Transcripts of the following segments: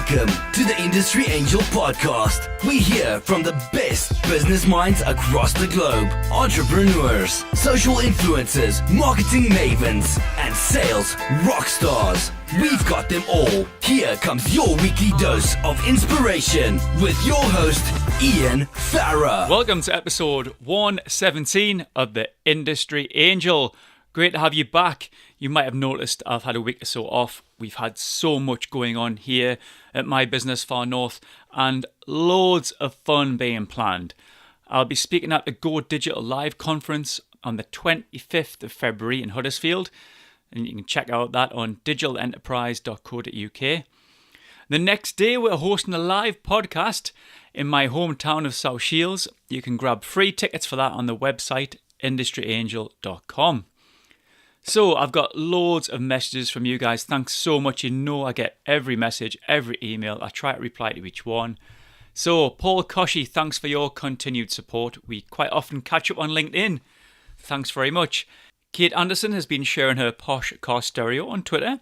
Welcome to the Industry Angel Podcast. We hear from the best business minds across the globe. Entrepreneurs, social influencers, marketing mavens, and sales rock stars. We've got them all. Here comes your weekly dose of inspiration with your host, Ian Farah. Welcome to episode 117 of the Industry Angel. Great to have you back. You might have noticed I've had a week or so off. We've had so much going on here at my business Far North and loads of fun being planned. I'll be speaking at the Go Digital Live conference on the 25th of February in Huddersfield, and you can check out that on digitalenterprise.co.uk. The next day we're hosting a live podcast in my hometown of South Shields. You can grab free tickets for that on the website industryangel.com. So I've got loads of messages from you guys. Thanks so much. You know I get every message, every email. I try to reply to each one. So Paul Koshy, thanks for your continued support. We quite often catch up on LinkedIn. Thanks very much. Kate Anderson has been sharing her posh car stereo on Twitter,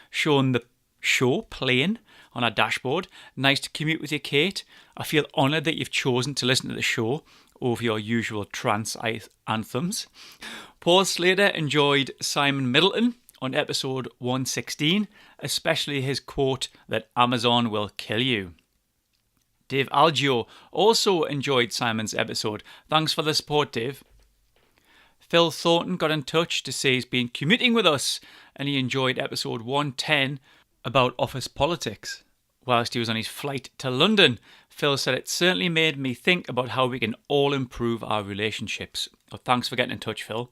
showing the show playing on our dashboard. Nice to commute with you, Kate. I feel honoured that you've chosen to listen to the show over your usual trance anthems. Paul Slater enjoyed Simon Middleton on episode 116, especially his quote that Amazon will kill you. Dave Algio also enjoyed Simon's episode. Thanks for the support, Dave. Phil Thornton got in touch to say he's been commuting with us and he enjoyed episode 110 about office politics. Whilst he was on his flight to London, Phil said it certainly made me think about how we can all improve our relationships. Well, thanks for getting in touch, Phil.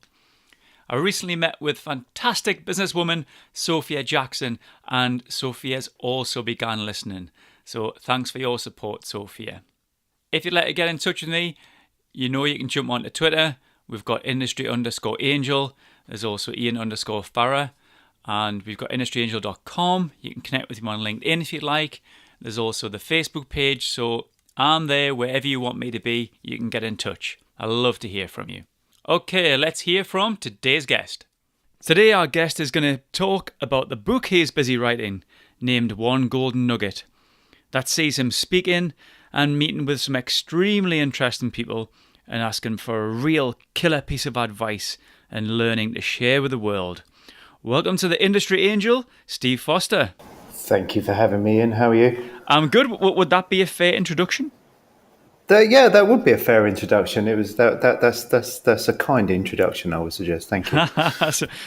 I recently met with fantastic businesswoman Sophia Jackson, and Sophia's also began listening. So thanks for your support, Sophia. If you'd like to get in touch with me, you know you can jump onto Twitter. We've got industry_angel. There's also Ian_Farah. And we've got industryangel.com. You can connect with him on LinkedIn if you'd like. There's also the Facebook page. So I'm there wherever you want me to be. You can get in touch. I love to hear from you. Okay, let's hear from today's guest. Today our guest is going to talk about the book he's busy writing, named One Golden Nugget. That sees him speaking and meeting with some extremely interesting people and asking for a real killer piece of advice and learning to share with the world. Welcome to the Industry Angel, Steve Foster. Thank you for having me in. How are you? I'm good. Would that be a fair introduction? Yeah, that would be a fair introduction. It was that's a kind introduction, I would suggest. Thank you.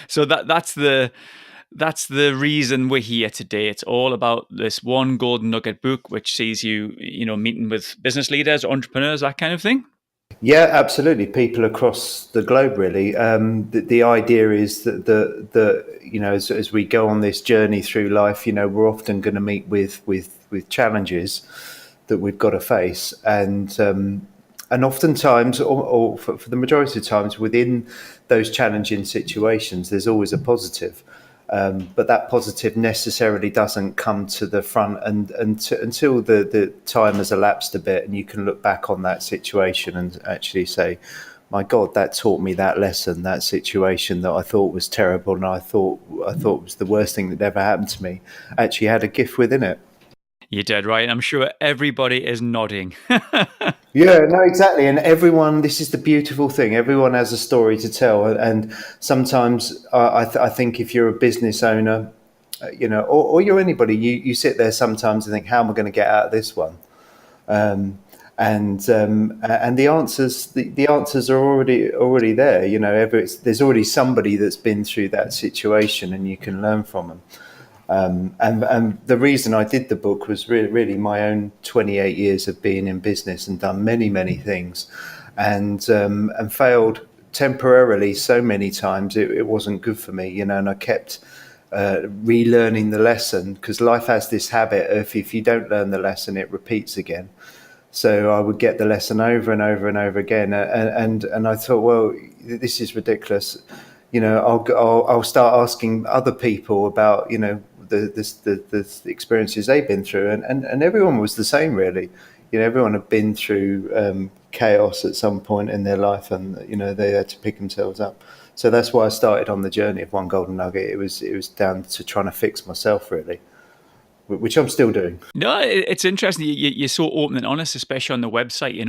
so that's the reason we're here today. It's all about this One Golden Nugget book, which sees you meeting with business leaders, entrepreneurs, that kind of thing. Yeah, absolutely. People across the globe, really. The idea is that as we go on this journey through life, we're often going to meet with challenges that we've got to face, and oftentimes, or for the majority of times, within those challenging situations, there's always a positive. But that positive necessarily doesn't come to the front until the time has elapsed a bit, and you can look back on that situation and actually say, my God, that taught me that lesson, that situation that I thought was terrible and I thought was the worst thing that ever happened to me, actually had a gift within it. You're dead right. I'm sure everybody is nodding. Yeah, no, exactly. And this is the beautiful thing. Everyone has a story to tell. And sometimes I think if you're a business owner, or you're anybody, you sit there sometimes and think, how am I going to get out of this one? And the answers are already there. There's already somebody that's been through that situation and you can learn from them. And the reason I did the book was really my own 28 years of being in business and done many, many things and failed temporarily so many times it wasn't good for me, and I kept relearning the lesson, because life has this habit of, if you don't learn the lesson, it repeats again. So I would get the lesson over and over and over again. And I thought, well, this is ridiculous. I'll start asking other people about, the experiences they've been through, and everyone was the same, really. Everyone had been through chaos at some point in their life, and they had to pick themselves up. So that's why I started on the journey of One Golden Nugget. It was down to trying to fix myself, really, which I'm still doing. No, it's interesting. You're so open and honest, especially on the website.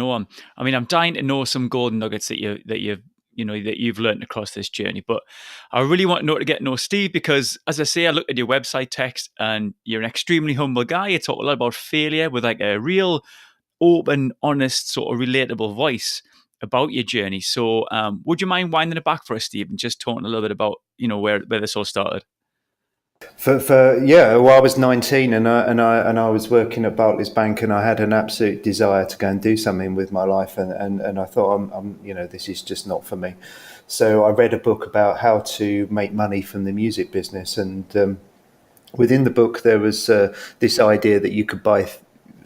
I'm dying to know some golden nuggets that you've learned across this journey. But I really want to get to know Steve because, as I say, I looked at your website text, and you're an extremely humble guy. You talk a lot about failure with like a real open, honest, sort of relatable voice about your journey. So, would you mind winding it back for us, Steve, and just talking a little bit about where this all started? Well, I was 19 and I was working at Barclays Bank, and I had an absolute desire to go and do something with my life, and I thought this is just not for me. So I read a book about how to make money from the music business, and within the book there was this idea that you could buy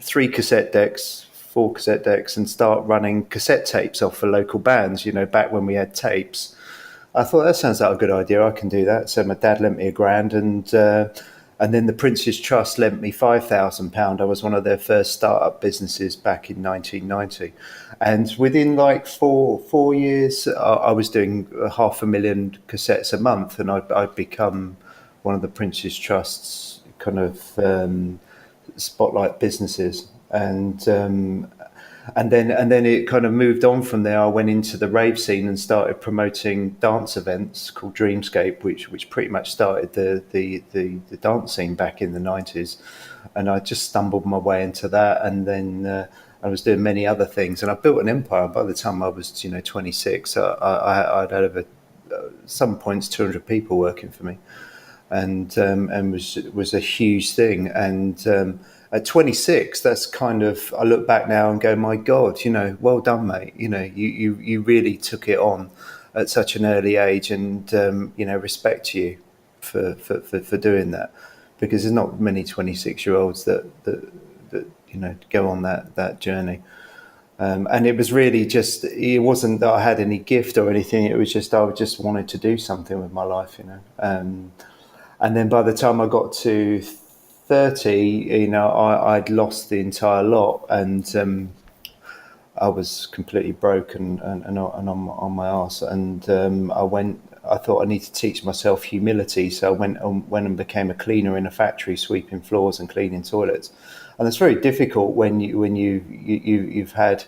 4 cassette decks, and start running cassette tapes off for local bands. Back when we had tapes. I thought that sounds like a good idea. I can do that. So my dad lent me £1,000, and then the Prince's Trust lent me £5,000. I was one of their first startup businesses back in 1990, and within like four years, I was doing 500,000 cassettes a month, and I'd become one of the Prince's Trust's kind of spotlight businesses, and then it kind of moved on from there. I went into the rave scene and started promoting dance events called Dreamscape, which pretty much started the dance scene back in the 90s. And I just stumbled my way into that, and then I was doing many other things, and I built an empire. By the time I was 26, I'd had over some points 200 people working for me, and was a huge thing. And at 26, that's kind of, I look back now and go, my God, well done, mate. You really took it on at such an early age, and respect to you for doing that, because there's not many 26-year-olds that go on that journey. And it was really just, it wasn't that I had any gift or anything. It was just, I just wanted to do something with my life, and then by the time I got to 30, I'd lost the entire lot, and I was completely broke and on my arse. And I thought I need to teach myself humility, so I went and became a cleaner in a factory, sweeping floors and cleaning toilets. And it's very difficult when you've had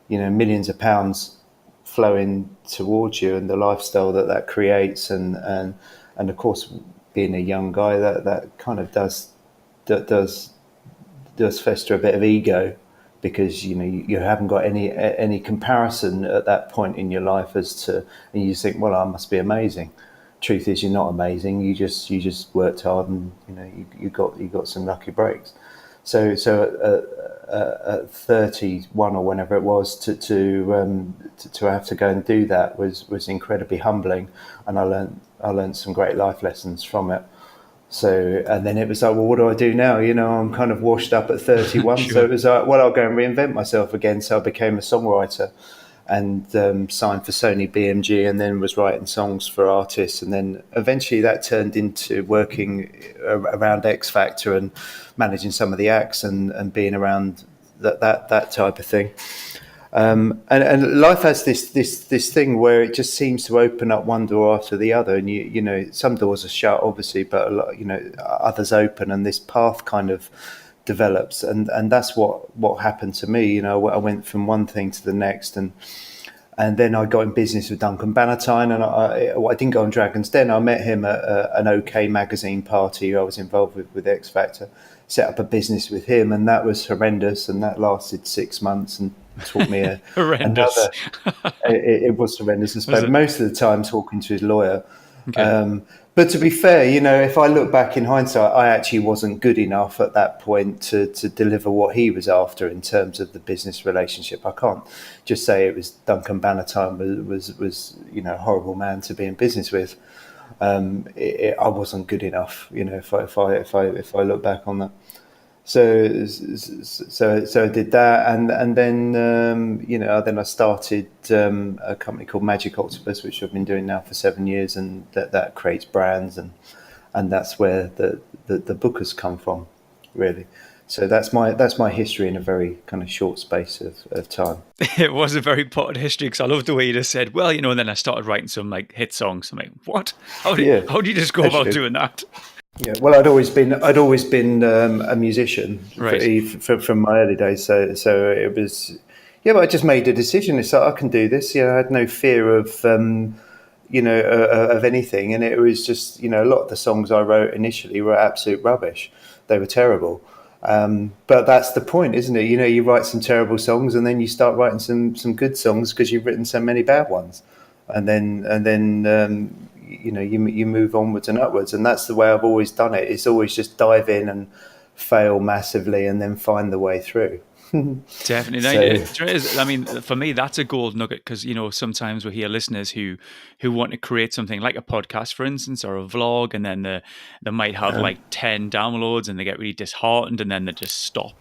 millions of pounds flowing towards you, and the lifestyle that creates, and of course, being a young guy, that kind of does fester a bit of ego, because you haven't got any comparison at that point in your life and you think, well, I must be amazing. Truth is, you're not amazing. You just worked hard, and you got some lucky breaks. So at 31 or whenever it was, to have to go and do that was incredibly humbling, and I learned some great life lessons from it. So, and then it was like, well, what do I do now? I'm kind of washed up at 31. Sure. So it was like, well, I'll go and reinvent myself again. So I became a songwriter, and signed for Sony BMG, and then was writing songs for artists. And then eventually that turned into working around X Factor and managing some of the acts and being around that type of thing. And life has this thing where it just seems to open up one door after the other, and some doors are shut, obviously, but a lot, others open, and this path kind of develops, and that's what happened to me. I went from one thing to the next, and then I got in business with Duncan Bannatyne, and I didn't go on Dragon's Den. I met him at an OK magazine party I was involved with X Factor. Set up a business with him, and that was horrendous, and that lasted 6 months and taught me horrendous. It was horrendous. I spent most of the time talking to his lawyer. Okay. But to be fair, if I look back in hindsight, I actually wasn't good enough at that point to deliver what he was after in terms of the business relationship. I can't just say it was Duncan Bannatyne was a horrible man to be in business with. I wasn't good enough, if I look back on that. So I did that, and then then I started a company called Magic Octopus, which I've been doing now for 7 years, and that creates brands, and that's where the book has come from, really. So that's my history in a very kind of short space of time. It was a very potted history, because I love the way you just said, well, and then I started writing some like hit songs. I'm like, what? How do you just go about doing that? Yeah, well, I'd always been a musician Right. from my early days. So it was, yeah. But I just made a decision. It's like I can do this. I had no fear of of anything, and it was just a lot of the songs I wrote initially were absolute rubbish. They were terrible. But that's the point, isn't it? You write some terrible songs, and then you start writing some good songs because you've written so many bad ones, and then you move onwards and upwards, and that's the way I've always done it. It's always just dive in and fail massively, and then find the way through. Definitely. No, So I mean, for me, that's a gold nugget because sometimes we hear listeners who want to create something like a podcast, for instance, or a vlog, and then they might have like 10 downloads, and they get really disheartened, and then they just stop.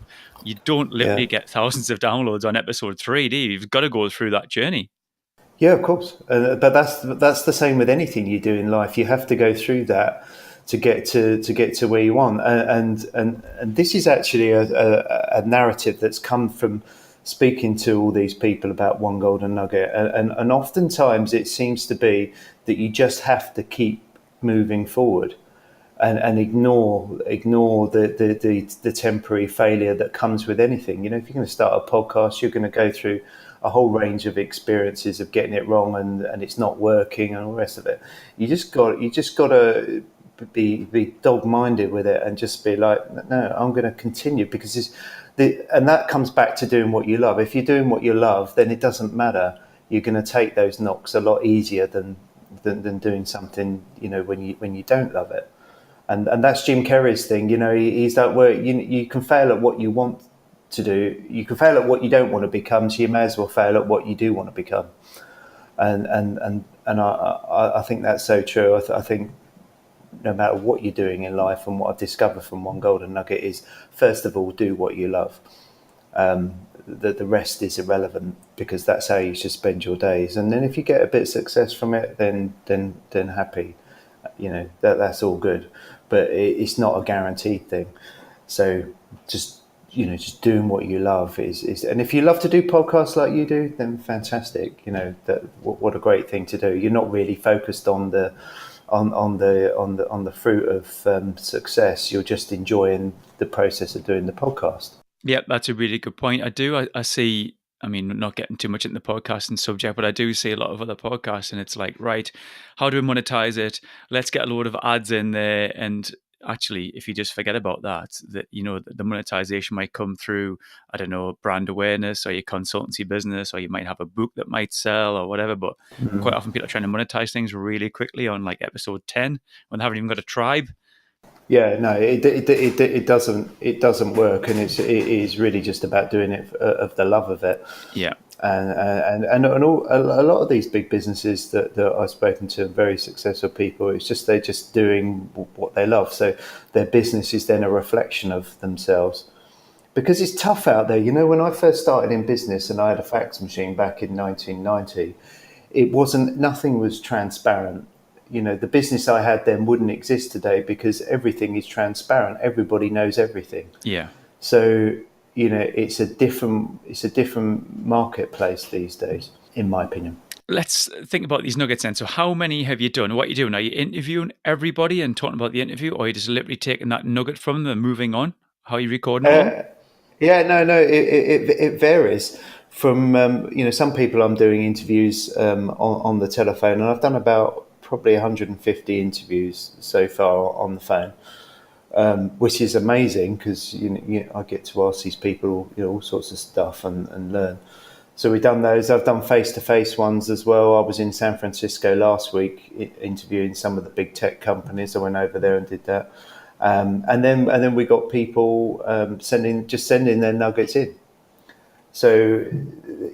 You don't literally yeah. get thousands of downloads on episode 3, do you? You've got to go through that journey. Yeah, of course. But that's the same with anything you do in life. You have to go through that to get to where you want. And this is actually a narrative that's come from speaking to all these people about One Golden Nugget. And oftentimes it seems to be that you just have to keep moving forward and ignore the temporary failure that comes with anything. If you're going to start a podcast, you're going to go through a whole range of experiences of getting it wrong and it's not working and all the rest of it. You just got to be dog-minded with it and just be like, no, I'm going to continue because and that comes back to doing what you love. If you're doing what you love, then it doesn't matter. You're going to take those knocks a lot easier than doing something when you don't love it. And that's Jim Carrey's thing. He's like, well, you can fail at what you want to do. You can fail at what you don't want to become. So you may as well fail at what you do want to become. And I think that's so true. I think no matter what you're doing in life, and what I've discovered from One Golden Nugget is, first of all, do what you love. The rest is irrelevant because that's how you should spend your days. And then if you get a bit of success from it, then happy. That's all good, but it's not a guaranteed thing. So just doing what you love is, and if you love to do podcasts like you do, then fantastic. What a great thing to do. You're not really focused on the fruit of success. You're just enjoying the process of doing the podcast. Yeah, that's a really good point. I see, I mean, not getting too much into the podcasting subject, but I do see a lot of other podcasts, and it's like, right, how do we monetize it? Let's get a load of ads in there. And actually, if you just forget about that, the monetization might come through, I don't know, brand awareness or your consultancy business, or you might have a book that might sell or whatever. But quite often people are trying to monetize things really quickly on like episode 10 when they haven't even got a tribe. Yeah, no, it doesn't work, and it is really just about doing it of the love of it. Yeah, and a lot of these big businesses that I've spoken to, very successful people, it's just they're just doing what they love. So their business is then a reflection of themselves, because it's tough out there. When I first started in business and I had a fax machine back in 1990, nothing was transparent. The business I had then wouldn't exist today because everything is transparent. Everybody knows everything. yeah. So, it's a different marketplace these days, in my opinion. Let's think about these nuggets then. So how many have you done? What are you doing? Are you interviewing everybody and talking about the interview, or are you just literally taking that nugget from them and moving on? How are you recording it all? Yeah, no, it varies. From some people I'm doing interviews on the telephone, and I've done about probably 150 interviews so far on the phone, which is amazing because I get to ask these people all sorts of stuff and learn. So we've done those. I've done face-to-face ones as well. I was in San Francisco last week interviewing some of the big tech companies. I went over there and did that, and then we got people sending their nuggets in. So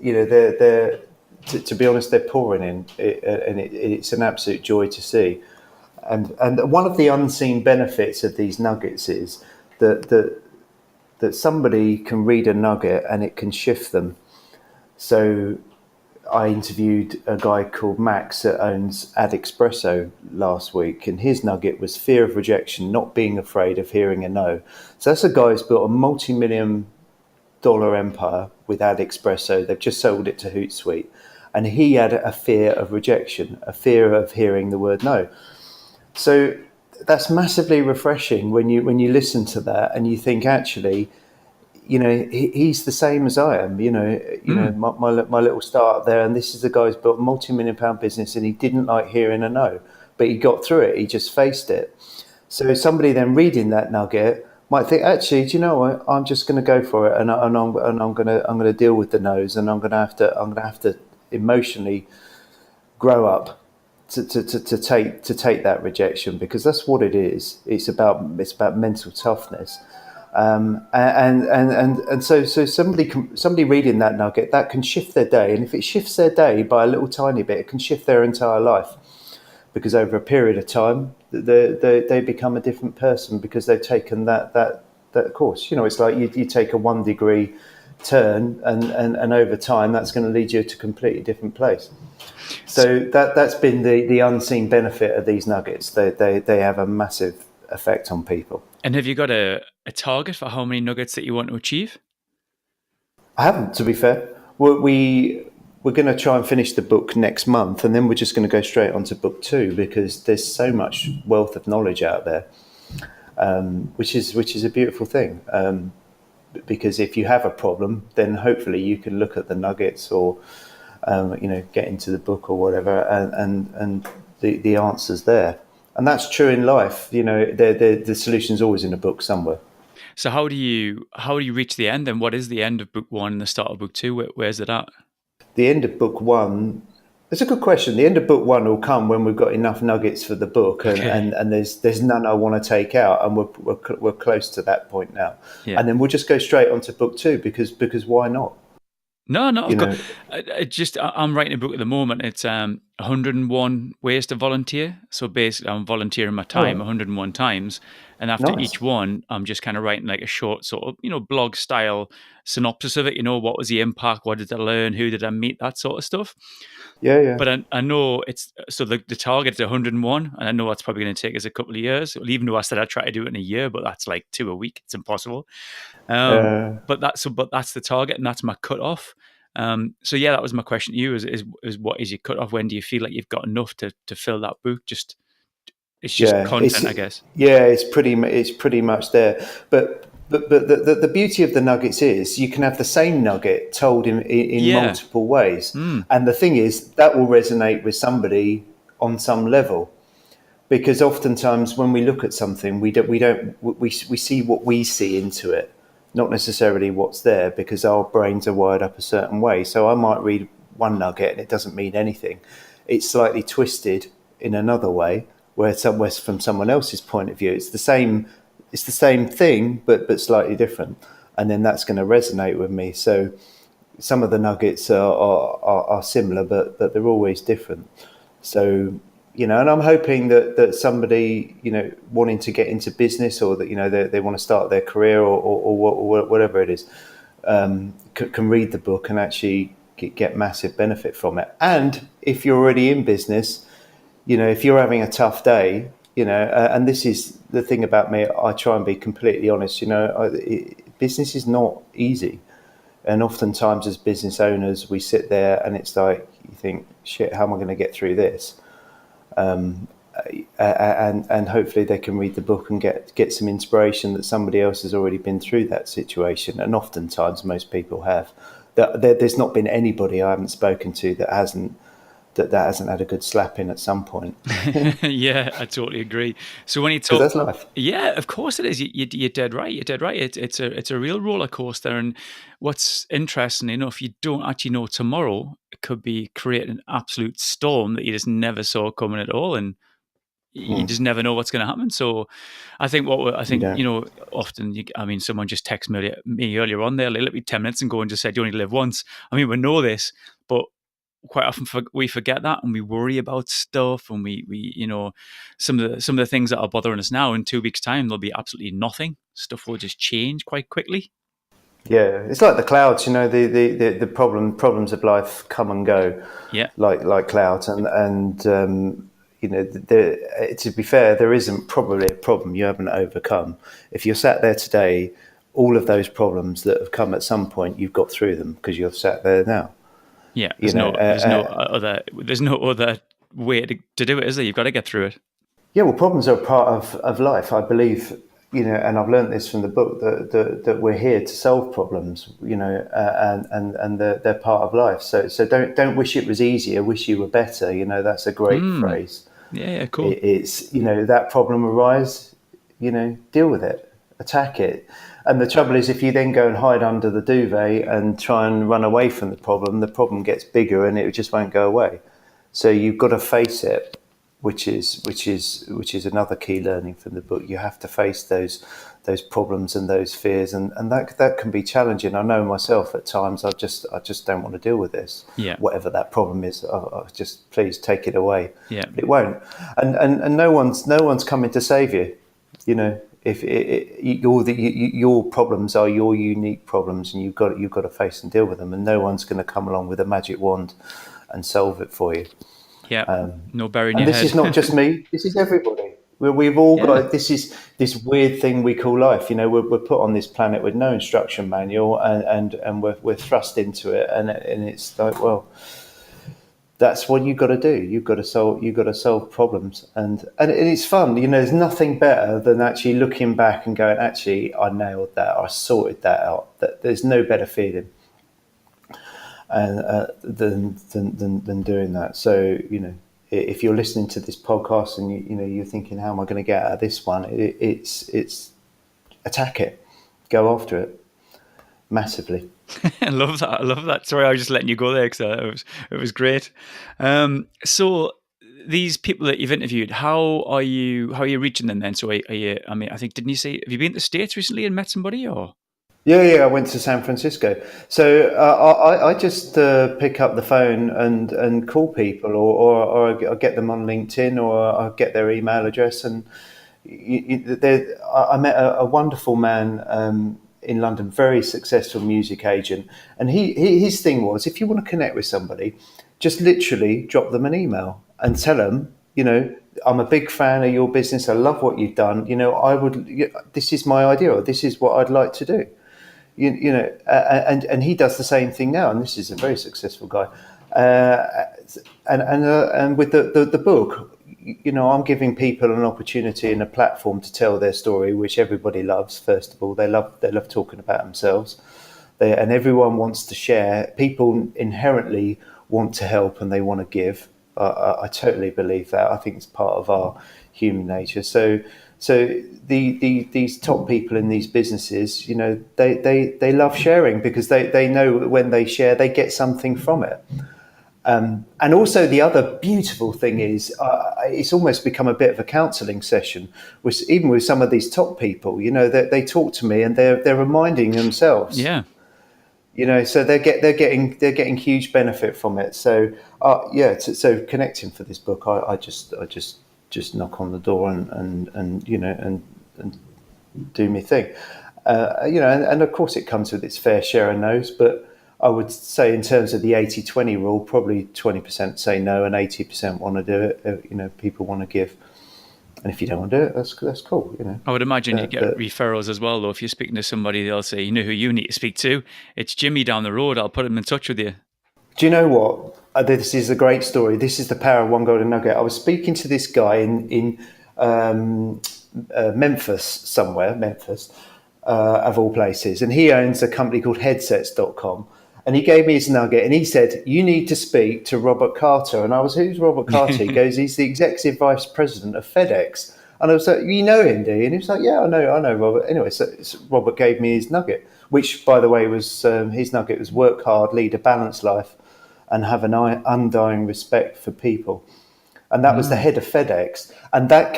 they're to be honest, they're pouring in, and it's an absolute joy to see. And one of the unseen benefits of these nuggets is that somebody can read a nugget and it can shift them. So I interviewed a guy called Max that owns Ad Espresso last week, and his nugget was fear of rejection, not being afraid of hearing a no. So that's a guy who's built a multi-million-dollar empire with Ad Espresso. They've just sold it to Hootsuite. And he had a fear of rejection, a fear of hearing the word no. So that's massively refreshing when you listen to that and you think, actually, he's the same as I am. My little start there, and this is the guy who's built a multi-million-pound business, and he didn't like hearing a no, but he got through it. He just faced it. So somebody then reading that nugget might think, actually, do you know what? I'm just going to go for it, and I'm going to deal with the no's, and I'm going to have to emotionally grow up to take that rejection, because that's what it is. It's about mental toughness. So somebody reading that nugget, that can shift their day, and if it shifts their day by a little tiny bit, it can shift their entire life, because over a period of time they become a different person, because they've taken that course. It's like you take a 1 degree turn, and over time that's going to lead you to a completely different place. So that's been the unseen benefit of these nuggets. They have a massive effect on people. And have you got a target for how many nuggets that you want to achieve? I haven't, to be fair. We're going to try and finish the book next month, and then we're just going to go straight on to book 2, because there's so much wealth of knowledge out there, which is a beautiful thing. Because if you have a problem, then hopefully you can look at the nuggets, or get into the book or whatever, and the answer's there. And that's true in life. The solution's always in a book somewhere. So how do you reach the end? And what is the end of book 1 and the start of book 2? Where's it at? The end of book 1. It's a good question. The end of book 1 will come when we've got enough nuggets for the book, and there's none I want to take out, and we're close to that point now. Yeah. And then we'll just go straight on to book 2, because why not? No. I'm writing a book at the moment. It's 101 ways to volunteer. So basically, I'm volunteering my time 101 times, and after each one, I'm just kind of writing like a short sort of blog style synopsis of it. What was the impact? What did I learn? Who did I meet? That sort of stuff. Yeah. But I know it's so the target is 101, and I know that's probably going to take us a couple of years. Well, even though I said I'd try to do it in a year, but that's like 2 a week. It's impossible. But that's the target, and that's my cutoff. So yeah, that was my question to you: is what is your cutoff? When do you feel like you've got enough to fill that book? It's just content, I guess. Yeah, it's pretty much there. But the beauty of the nuggets is you can have the same nugget told in multiple ways, and the thing is that will resonate with somebody on some level. Because oftentimes when we look at something, we see what we see into it, not necessarily what's there, because our brains are wired up a certain way. So I might read one nugget and it doesn't mean anything. It's slightly twisted in another way, where from someone else's point of view, it's the same thing, but slightly different. And then that's going to resonate with me. So some of the nuggets are similar, but they're always different. So, and I'm hoping that somebody, wanting to get into business, or that, they want to start their career or whatever it is, can read the book and actually get massive benefit from it. And if you're already in business, if you're having a tough day, and this is the thing about me, I try and be completely honest, business is not easy. And oftentimes as business owners, we sit there and it's like, you think, shit, how am I going to get through this? And hopefully they can read the book and get some inspiration that somebody else has already been through that situation. And oftentimes most people have. There's not been anybody I haven't spoken to that hasn't had a good slapping at some point. Yeah, I totally agree. So when you talk, that's life. Yeah, of course it is. You're dead right. You're dead right. It's a real roller coaster. And what's interesting enough, you don't actually know tomorrow. It could be creating an absolute storm that you just never saw coming at all, and you just never know what's going to happen. So I think often someone just texted me earlier on there, literally 10 minutes ago, and just said you only live once. I mean, we know this, but quite often we forget that, and we worry about stuff, and we some of the things that are bothering us now, in 2 weeks' time there'll be absolutely nothing. Stuff will just change quite quickly. Yeah, it's like the clouds, the problems of life come and go. Yeah, like clouds, and to be fair, there isn't probably a problem you haven't overcome. If you're sat there today, all of those problems that have come at some point, you've got through them because you're sat there now. Yeah, there's no other way to do it, is there? You've got to get through it. Yeah, well, problems are a part of life, I believe. And I've learned this from the book that we're here to solve problems. And they're part of life. So don't wish it was easier. Wish you were better. That's a great phrase. Yeah, cool. It's that problem arise. Deal with it, attack it. And the trouble is, if you then go and hide under the duvet and try and run away from the problem gets bigger and it just won't go away. So you've got to face it, which is another key learning from the book. You have to face those problems and those fears, and that can be challenging. I know myself at times. I just don't want to deal with this. Yeah. Whatever that problem is, I just please take it away. Yeah. But it won't, and no one's coming to save you. If your problems are your unique problems, and you've got to face and deal with them, and no one's going to come along with a magic wand and solve it for you. Yeah, no burying and your this head. is not just me. This is everybody. We've all got this weird thing we call life. We're put on this planet with no instruction manual, and we're thrust into it, and it's like, well, that's what you've got to do. You've got to solve problems, and it's fun. There's nothing better than actually looking back and going, actually, I nailed that. I sorted that out. There's no better feeling and than doing that. So if you're listening to this podcast and you're thinking, how am I going to get out of this one? It's attack it, go after it massively. I love that. Sorry, I was just letting you go there because it was great. So these people that you've interviewed, how are you reaching them then? So are you? I mean, I think, didn't you say, have you been to the States recently and met somebody, or? Yeah, I went to San Francisco. So I just pick up the phone and call people, or I get them on LinkedIn, or I get their email address. And I met a wonderful man in London, very successful music agent. And his thing was, if you want to connect with somebody, just literally drop them an email and tell them, I'm a big fan of your business. I love what you've done. This is my idea, or this is what I'd like to do. And he does the same thing now, and this is a very successful guy. And with the book, I'm giving people an opportunity and a platform to tell their story, which everybody loves. First of all, they love talking about themselves, and everyone wants to share. People inherently want to help and they want to give. I totally believe that. I think it's part of our human nature. So these top people in these businesses, they love sharing because they know when they share, they get something from it. And also the other beautiful thing is it's almost become a bit of a counselling session, which even with some of these top people, they talk to me and they're reminding themselves. Yeah. So they're getting huge benefit from it. So so connecting for this book, I just knock on the door and do my thing, and of course it comes with its fair share of no's, but I would say in terms of the 80-20 rule, probably 20% say no and 80% want to do it. People want to give, and if you don't want to do it, that's cool. I would imagine you get referrals as well, though. If you're speaking to somebody, they'll say, you know who you need to speak to? It's Jimmy down the road. I'll put him in touch with you. Do you know what? This is a great story. This is the power of One Golden Nugget. I was speaking to this guy in Memphis, of all places, and he owns a company called headsets.com. And he gave me his nugget and he said, you need to speak to Robert Carter. And I was, who's Robert Carter? He goes, he's the executive vice president of FedEx. And I was like, you know him, do you? And he was like, yeah, I know Robert. Anyway, so Robert gave me his nugget, which, by the way, was his nugget was work hard, lead a balanced life, and have an undying respect for people. And that was the head of FedEx. And that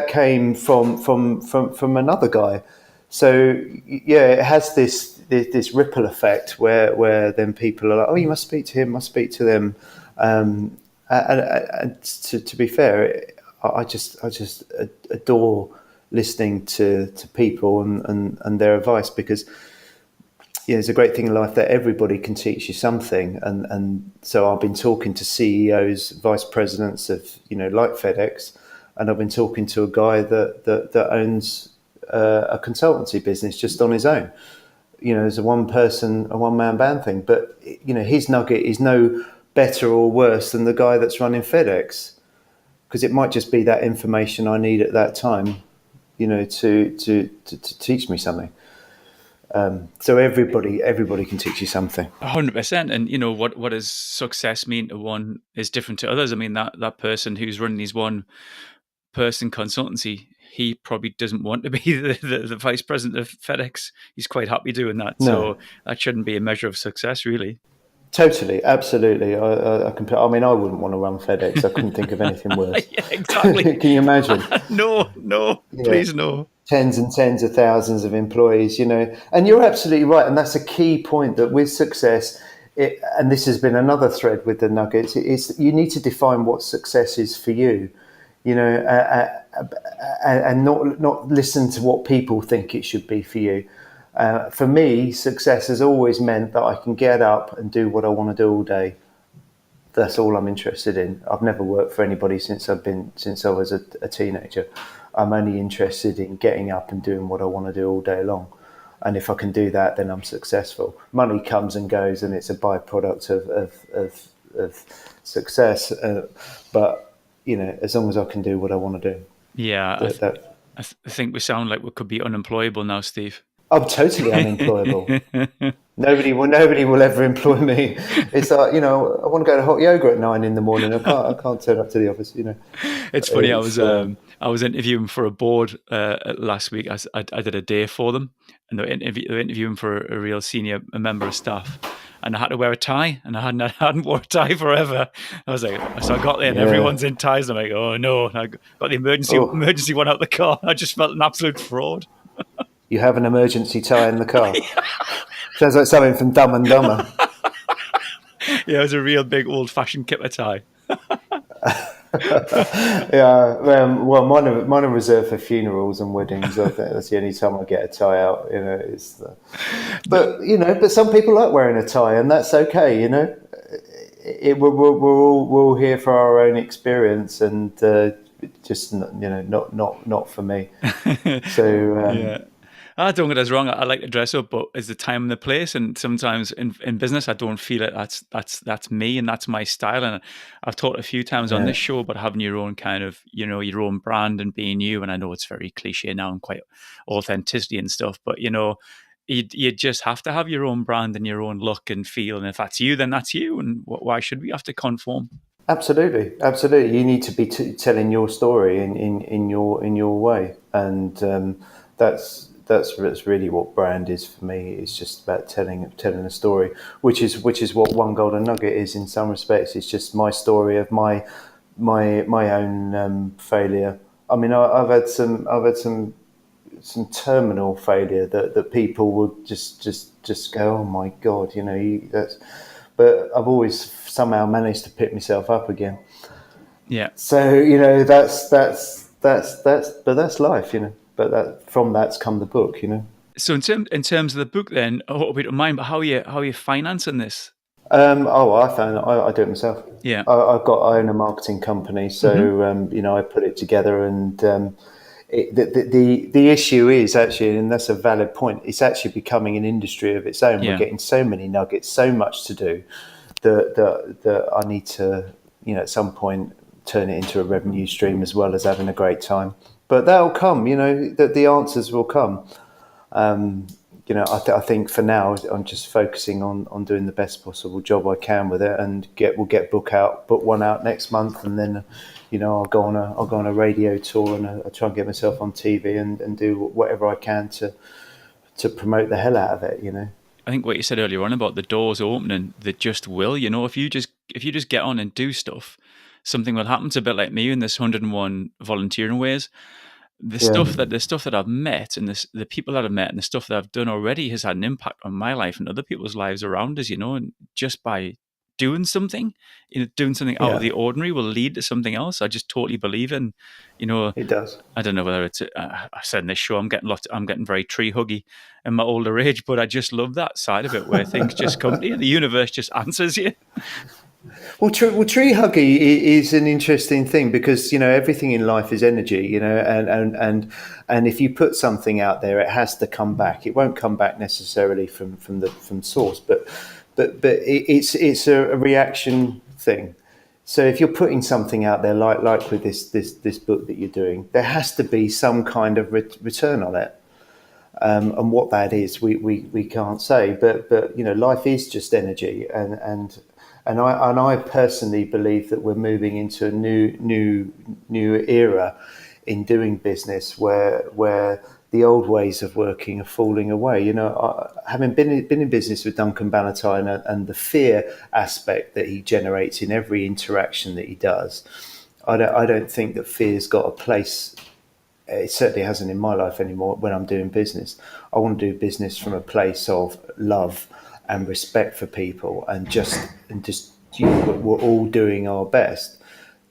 came from another guy. So, yeah, it has this ripple effect where then people are like, oh, you must speak to him, must speak to them. And to be fair, I just adore listening to people and their advice, because it's a great thing in life that everybody can teach you something. And so I've been talking to CEOs, vice presidents of, like FedEx, and I've been talking to a guy that owns a consultancy business just on his own. As a one-man band thing. But, his nugget is no better or worse than the guy that's running FedEx. because it might just be that information I need at that time, to teach me something. So everybody can teach you something. 100%. And what does success mean to one is different to others. I mean, that person who's running his one person consultancy, he probably doesn't want to be the vice president of FedEx. He's quite happy doing that. No. So that shouldn't be a measure of success, really. Totally, absolutely. I mean, I wouldn't want to run FedEx. I couldn't think of anything worse. Yeah, exactly. Can you imagine? No, please no. Tens and tens of thousands of employees, and you're absolutely right. And that's a key point, that with success, and this has been another thread with the Nuggets, is you need to define what success is for you, and not listen to what people think it should be for you. For me, success has always meant that I can get up and do what I want to do all day. That's all I'm interested in. I've never worked for anybody since I was a teenager. I'm only interested in getting up and doing what I want to do all day long. And if I can do that, then I'm successful. Money comes and goes, and it's a byproduct of success. But as long as I can do what I want to do. Yeah, I think we sound like we could be unemployable now, Steve. I'm totally unemployable. Nobody will ever employ me. It's like, I want to go to hot yoga at 9 a.m. I can't turn up to the office. It's funny. I was interviewing for a board last week. I did a day for them, and they were interviewing for a real senior member of staff. And I had to wear a tie, and I hadn't worn a tie forever. I was like, so I got there, and everyone's in ties. I'm like, oh no! And I got the emergency one out the car. I just felt an absolute fraud. You have an emergency tie in the car. Sounds like something from Dumb and Dumber. Yeah, it was a real big old-fashioned kipper tie. Yeah, well, mine are reserved for funerals and weddings. I think that's the only time I get a tie out. But some people like wearing a tie, and that's okay. We're all here for our own experience, and just not for me. So yeah. Don't get us wrong. I like to dress up, but it's the time and the place. And sometimes in business, I don't feel it. That's me, and that's my style. And I've talked a few times on this show about having your own kind of, your own brand and being you. And I know it's very cliche now and quite authenticity and stuff, but you just have to have your own brand and your own look and feel. And if that's you, then that's you. And why should we have to conform? Absolutely. You need to be telling your story in your way, and that's really what brand is for me. It's just about telling a story, which is what One Golden Nugget is in some respects. It's just my story of my own failure. I mean, I've had some terminal failure that people would just go, oh my God, that's. But I've always somehow managed to pick myself up again. Yeah. So that's life, But from that's come the book, So in terms of the book, then, I hope you don't mind, but how are you financing this? I do it myself. Yeah. I own a marketing company, so I put it together, and the issue is actually, and that's a valid point, it's actually becoming an industry of its own. Yeah. We're getting so many nuggets, so much to do that I need to, at some point turn it into a revenue stream as well as having a great time. But that'll come, that the answers will come. I think for now I'm just focusing on doing the best possible job I can with it, and we'll get book one out next month, and then I'll go on a radio tour, and I'll try and get myself on TV and do whatever I can to promote the hell out of it. I think what you said earlier on about the doors opening, they just will. If you just get on and do stuff, something will happen. It's a bit like me in this 101 volunteering ways. The stuff that I've met, and the people that I've met, and the stuff that I've done already has had an impact on my life and other people's lives around us. And just by doing something, out of the ordinary will lead to something else. I just totally believe in. It does. I don't know whether it's. I said in this show, I'm getting very tree huggy in my older age, but I just love that side of it where things just come to you. The universe just answers you. Well, tree huggy is an interesting thing, because everything in life is energy, and if you put something out there, it has to come back. It won't come back necessarily from source, but it's a reaction thing. So if you're putting something out there, like with this book that you're doing, there has to be some kind of return on it. And what that is, we can't say. But life is just energy, and I personally believe that we're moving into a new era in doing business where the old ways of working are falling away. Having been in business with Duncan Bannatyne and the fear aspect that he generates in every interaction that he does, I don't think that fear's got a place. It certainly hasn't in my life anymore when I'm doing business. I want to do business from a place of love and respect for people, and just we're all doing our best.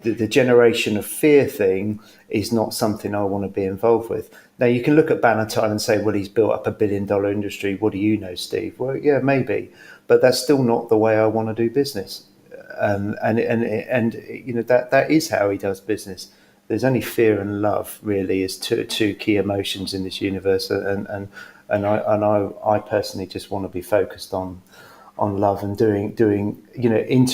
The generation of fear thing is not something I want to be involved with. Now, you can look at Bannatyne and say, well, he's built up $1 billion industry. What do you know, Steve? Well, yeah, maybe, but that's still not the way I want to do business. And that is how he does business. There's only fear and love really as two key emotions in this universe, and I personally just want to be focused on love and doing in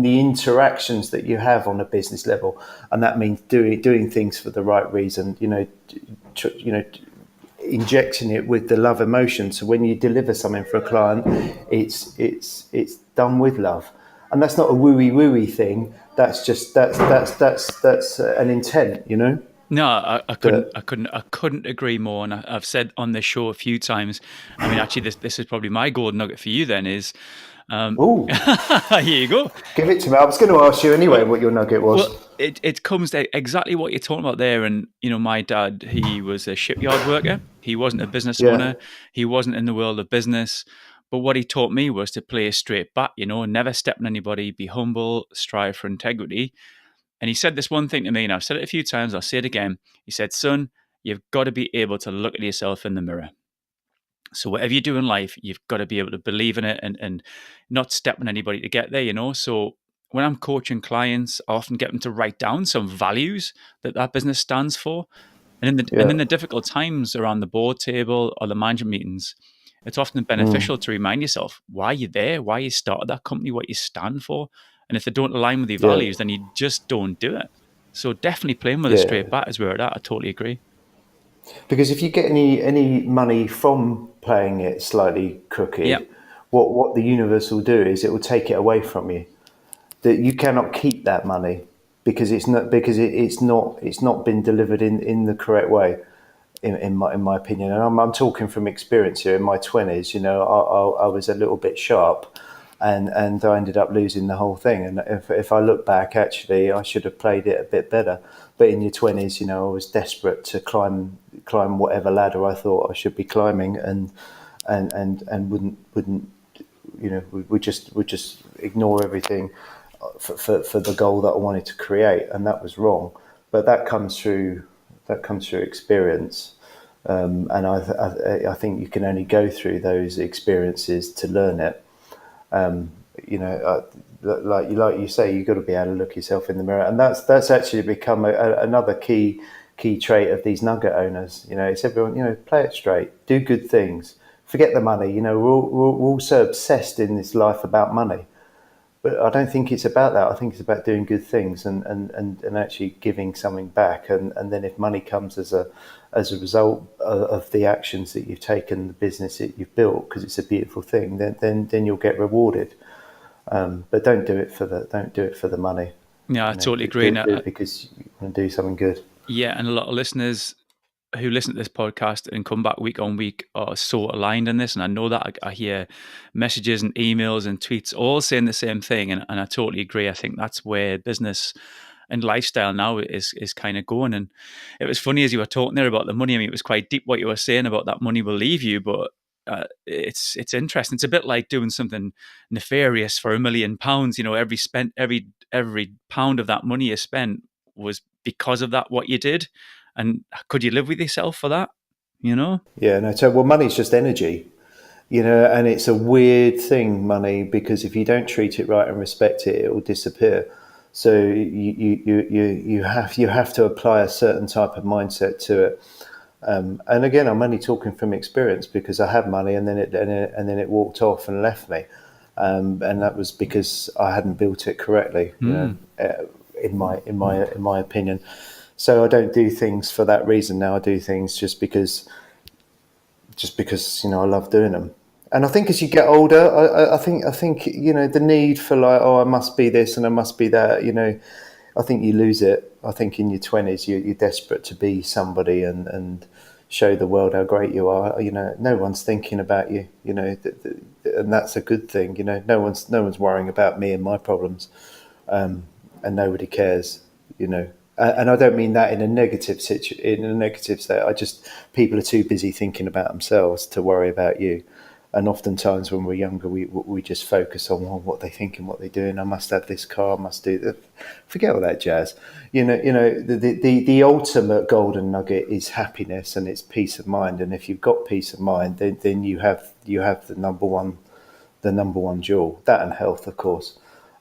the interactions that you have on a business level, and that means doing things for the right reason. Injecting it with the love emotion. So when you deliver something for a client, it's done with love, and that's not a wooey thing. That's just that's an intent. No, I couldn't agree more. And I've said on this show a few times. I mean, actually, this is probably my golden nugget for you. Then is, Oh, here you go. Give it to me. I was going to ask you anyway what your nugget was. Well, it comes to exactly what you're talking about there. And my dad, he was a shipyard worker. He wasn't a business owner. He wasn't in the world of business. But what he taught me was to play a straight bat. Never step on anybody. Be humble. Strive for integrity. And he said this one thing to me, and I've said it a few times, I'll say it again. He said, son, you've got to be able to look at yourself in the mirror. So whatever you do in life, you've got to be able to believe in it and not step on anybody to get there, So when I'm coaching clients, I often get them to write down some values that business stands for. And in the difficult times around the board table or the management meetings, it's often beneficial to remind yourself why you're there, why you started that company, what you stand for. And if they don't align with your values, then you just don't do it. So definitely playing with a straight bat is where it's at. I totally agree. Because if you get any money from playing it slightly crooked, what the universe will do is it will take it away from you. That you cannot keep that money because it's not been delivered in the correct way, in my opinion. And I'm talking from experience here. In my 20s, I was a little bit sharp. And I ended up losing the whole thing. And if I look back, actually, I should have played it a bit better. But in your 20s, I was desperate to climb whatever ladder I thought I should be climbing, and wouldn't would just ignore everything for the goal that I wanted to create, and that was wrong. But that comes through experience, and I think you can only go through those experiences to learn it. Like you say, you've got to be able to look yourself in the mirror, and that's actually become another key trait of these nugget owners. It's everyone. Play it straight, do good things, forget the money. We're all so obsessed in this life about money, but I don't think it's about that. I think it's about doing good things and actually giving something back. And then if money comes as a result of the actions that you've taken, the business that you've built, because it's a beautiful thing, then you'll get rewarded. But don't do it for the money. Yeah, I totally agree. Do it because you want to do something good. Yeah, and a lot of listeners who listen to this podcast and come back week on week are so aligned in this. And I know that I hear messages and emails and tweets all saying the same thing. And I totally agree. I think that's where business and lifestyle now is kind of going. And it was funny as you were talking there about the money. I mean, it was quite deep what you were saying about that money will leave you, but it's interesting. It's a bit like doing something nefarious for £1 million. Every pound of that money you spent was because of that, what you did. And could you live with yourself for that? Yeah, no. So money's just energy, and it's a weird thing, money, because if you don't treat it right and respect it, it will disappear. So you have to apply a certain type of mindset to it. And again, I'm only talking from experience because I had money and then it walked off and left me. and that was because I hadn't built it correctly, in my opinion. So I don't do things for that reason now. I do things just because I love doing them. And I think as you get older, I think the need for like, oh, I must be this and I must be that, I think you lose it. I think in your 20s you're desperate to be somebody and show the world how great you are. No one's thinking about you, and that's a good thing. No one's worrying about me and my problems, and nobody cares. And I don't mean that in a negative state. People are too busy thinking about themselves to worry about you. And oftentimes when we're younger, we just focus on what they think and what they're doing. I must have this car. I must do that. Forget all that jazz. The ultimate golden nugget is happiness and it's peace of mind. And if you've got peace of mind, then you have the number one jewel. That and health, of course.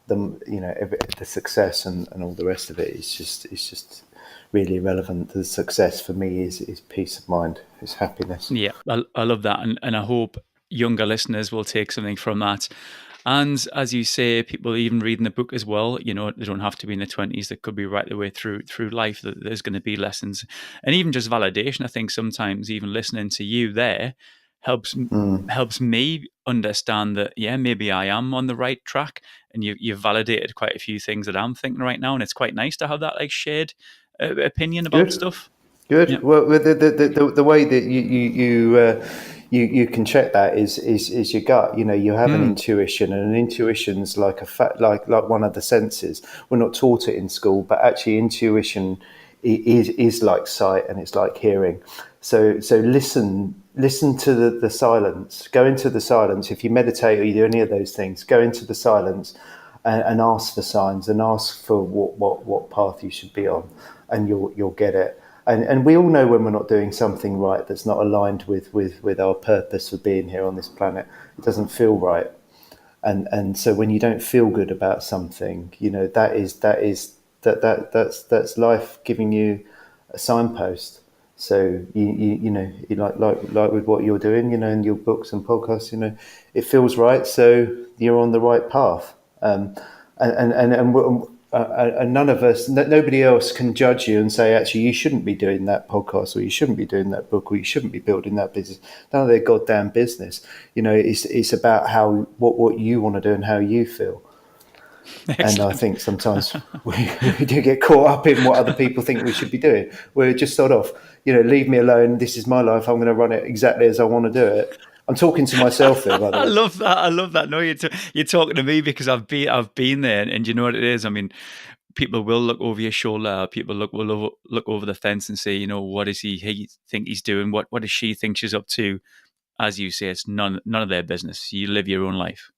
The success and all the rest of it is just really irrelevant. The success for me is peace of mind, is happiness. Yeah, I love that, and I hope younger listeners will take something from that. And as you say, people even reading the book as well, they don't have to be in their 20s. They could be right the way through life. That there's going to be lessons, and even just validation. I think sometimes even listening to you there helps me understand that, yeah, maybe I am on the right track, and you've validated quite a few things that I'm thinking right now, and it's quite nice to have that like shared opinion about stuff. Good. Yeah. Well, the way that you can check that is your gut. You have an intuition, and an intuition's like a like one of the senses. We're not taught it in school, but actually intuition is like sight and it's like hearing. So listen to the silence. Go into the silence. If you meditate or you do any of those things, go into the silence and ask for signs and ask for what path you should be on, and you'll get it. And we all know when we're not doing something right that's not aligned with our purpose for being here on this planet. It doesn't feel right. And so when you don't feel good about something, that's life giving you a signpost. So you like with what you're doing, in your books and podcasts, it feels right. So you're on the right path. And none of us, nobody else can judge you and say, actually, you shouldn't be doing that podcast, or you shouldn't be doing that book, or you shouldn't be building that business. None of their goddamn business. It's about what you want to do and how you feel. Excellent. And I think sometimes we do get caught up in what other people think we should be doing. We're just sort of, leave me alone. This is my life. I'm going to run it exactly as I want to do it. I'm talking to myself here, by the way. I love that. No, you're talking to me because I've been there, and you know what it is. I mean, people will look over your shoulder. People will look over the fence and say, what does he think he's doing? What does she think she's up to? As you say, it's none of their business. You live your own life.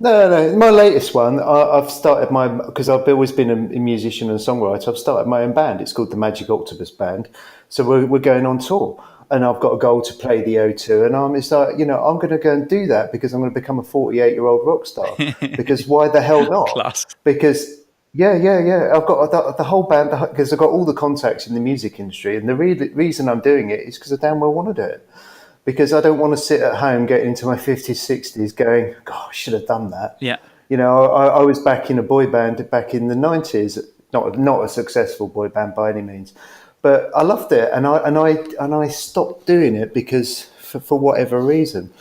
No. My latest one, I've started because I've always been a musician and a songwriter. I've started my own band. It's called the Magic Octopus Band. So we're going on tour. And I've got a goal to play the O2, and I'm going to go and do that because I'm going to become a 48-year-old rock star. Because why the hell not? Class. Because yeah. I've got the whole band because I've got all the contacts in the music industry, and the reason I'm doing it is because I damn well want to do it. Because I don't want to sit at home getting into my 50s, 60s, going, "God, I should have done that." Yeah. I was back in a boy band back in the 90s, not a successful boy band by any means. But I loved it, and I stopped doing it because for whatever reason,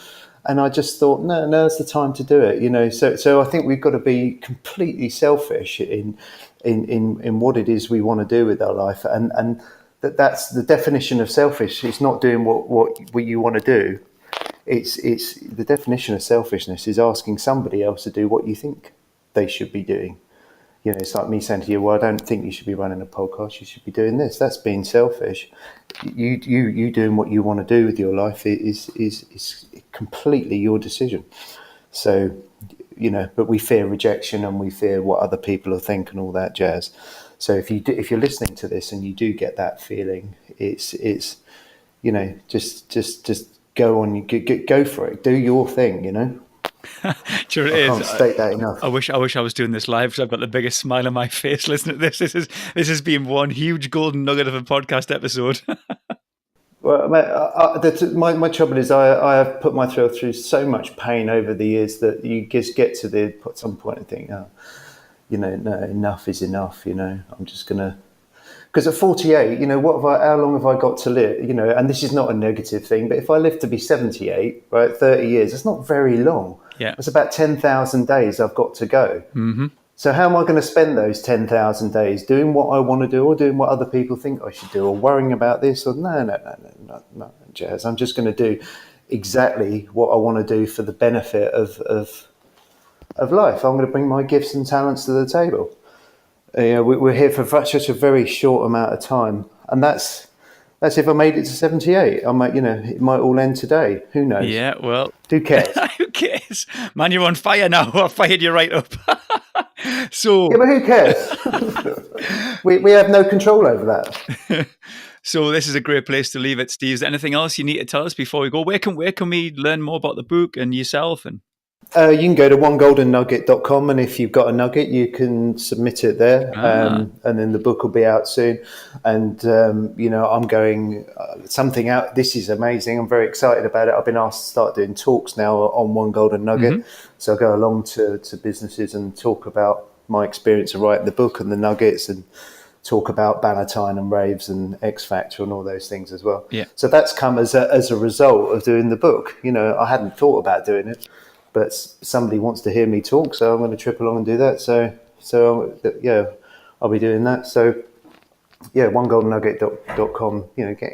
and I just thought, no, now's the time to do it, So I think we've got to be completely selfish in what it is we want to do with our life, and that's the definition of selfish. It's not doing what you want to do. It's the definition of selfishness is asking somebody else to do what you think they should be doing. It's like me saying to you, well, I don't think you should be running a podcast. You should be doing this. That's being selfish. You doing what you want to do with your life is completely your decision. So, but we fear rejection and we fear what other people will think and all that jazz. So if you're listening to this and you do get that feeling, it's just go on, go for it, do your thing, Sure, it I is. can't state that enough. I wish I was doing this live because I've got the biggest smile on my face listening to this. This has been one huge golden nugget of a podcast episode. Well, my trouble is I have put myself through so much pain over the years that you just get to at some point and think, oh, no, enough is enough. I'm just gonna. Because at 48, how long have I got to live? And this is not a negative thing, but if I live to be 78, right, 30 years, it's not very long. Yeah. It's about 10,000 days I've got to go. Mm-hmm. So how am I going to spend those 10,000 days doing what I want to do or doing what other people think I should do or worrying about this or no, Jazz. I'm just going to do exactly what I want to do for the benefit of life. I'm going to bring my gifts and talents to the table. We're here for such a very short amount of time. And that's if I made it to 78. I might, it might all end today. Who knows? Yeah, well. Who cares? Who cares? Man, you're on fire now. I fired you right up. So. Yeah, but who cares? we have no control over that. So this is a great place to leave it, Steve. Is there anything else you need to tell us before we go? Where can we learn more about the book and yourself? And you can go to onegoldennugget.com, and if you've got a nugget, you can submit it there, and then the book will be out soon. And I'm going something out. This is amazing. I'm very excited about it. I've been asked to start doing talks now on One Golden Nugget, so I go along to businesses and talk about my experience of writing the book and the nuggets, and talk about Bannatyne and raves and X Factor and all those things as well. Yeah. So that's come as a result of doing the book. I hadn't thought about doing it, but somebody wants to hear me talk, so I'm going to trip along and do that. So I'll be doing that. So onegoldennugget.com.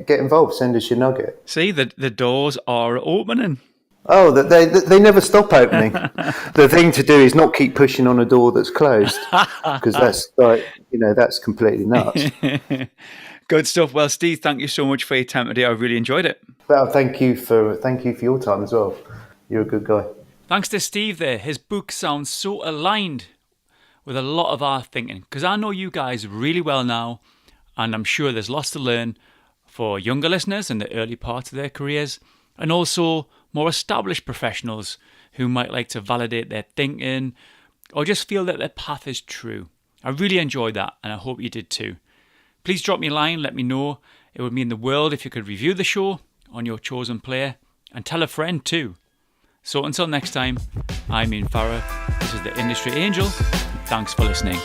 Get involved. Send us your nugget. See, the doors are opening. Oh, they never stop opening. The thing to do is not keep pushing on a door that's closed, because that's that's completely nuts. Good stuff. Well, Steve, thank you so much for your time today. I really enjoyed it. Well, thank you for your time as well. You're a good guy. Thanks to Steve there. His book sounds so aligned with a lot of our thinking, because I know you guys really well now, and I'm sure there's lots to learn for younger listeners in the early parts of their careers, and also more established professionals who might like to validate their thinking or just feel that their path is true. I really enjoyed that, and I hope you did too. Please drop me a line, let me know. It would mean the world if you could review the show on your chosen player, and tell a friend too. So until next time, I'm Ian Farrer. This is the Industry Angel. Thanks for listening.